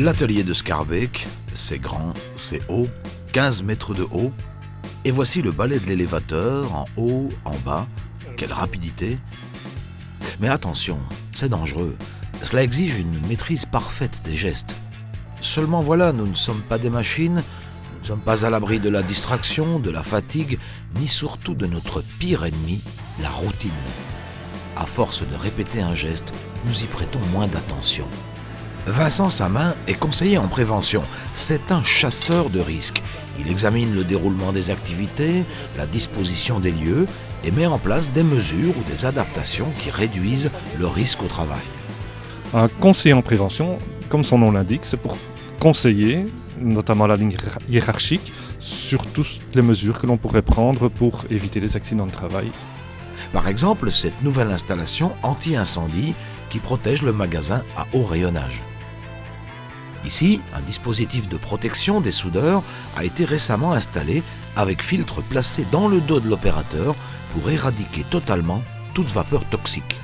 L'atelier de Scarbeck, c'est grand, c'est haut, 15 mètres de haut. Et voici le balai de l'élévateur, en haut, en bas. Quelle rapidité! Mais attention, c'est dangereux. Cela exige une maîtrise parfaite des gestes. Seulement voilà, nous ne sommes pas des machines, nous ne sommes pas à l'abri de la distraction, de la fatigue, ni surtout de notre pire ennemi, la routine. À force de répéter un geste, nous y prêtons moins d'attention. Vincent Samin est conseiller en prévention. C'est un chasseur de risques. Il examine le déroulement des activités, la disposition des lieux et met en place des mesures ou des adaptations qui réduisent le risque au travail. Un conseiller en prévention, comme son nom l'indique, c'est pour conseiller, notamment la ligne hiérarchique, sur toutes les mesures que l'on pourrait prendre pour éviter les accidents de travail. Par exemple, cette nouvelle installation anti-incendie qui protège le magasin à haut rayonnage. Ici, un dispositif de protection des soudeurs a été récemment installé avec filtre placé dans le dos de l'opérateur pour éradiquer totalement toute vapeur toxique.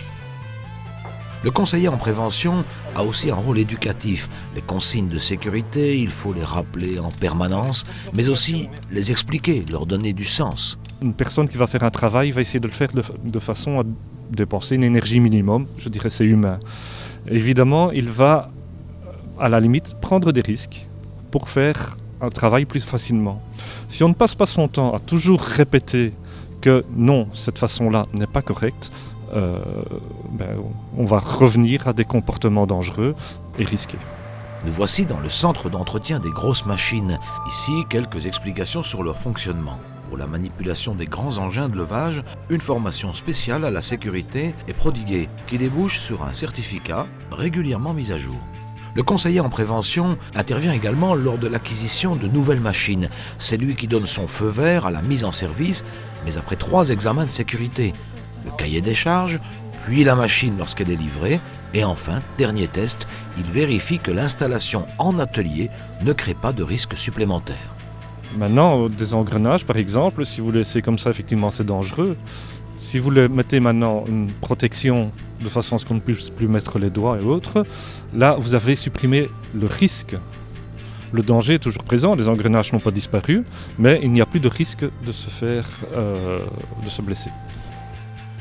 Le conseiller en prévention a aussi un rôle éducatif. Les consignes de sécurité, il faut les rappeler en permanence, mais aussi les expliquer, leur donner du sens. Une personne qui va faire un travail va essayer de le faire de façon à dépenser une énergie minimum, je dirais c'est humain. Évidemment, il va à la limite prendre des risques pour faire un travail plus facilement. Si on ne passe pas son temps à toujours répéter que non, cette façon-là n'est pas correcte, on va revenir à des comportements dangereux et risqués. Nous voici dans le centre d'entretien des grosses machines. Ici, quelques explications sur leur fonctionnement. Pour la manipulation des grands engins de levage, une formation spéciale à la sécurité est prodiguée, qui débouche sur un certificat régulièrement mis à jour. Le conseiller en prévention intervient également lors de l'acquisition de nouvelles machines. C'est lui qui donne son feu vert à la mise en service, mais après 3 examens de sécurité. Le cahier des charges, puis la machine lorsqu'elle est livrée, et enfin, dernier test, il vérifie que l'installation en atelier ne crée pas de risques supplémentaires. Maintenant, des engrenages par exemple, si vous laissez comme ça, effectivement c'est dangereux. Si vous le mettez maintenant une protection de façon à ce qu'on ne puisse plus mettre les doigts et autres, là vous avez supprimé le risque. Le danger est toujours présent, les engrenages n'ont pas disparu, mais il n'y a plus de risque de se blesser.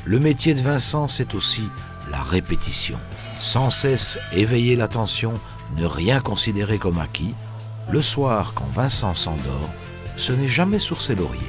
Le métier de Vincent, c'est aussi la répétition. Sans cesse éveiller l'attention, ne rien considérer comme acquis. Le soir, quand Vincent s'endort, ce n'est jamais sur ses lauriers.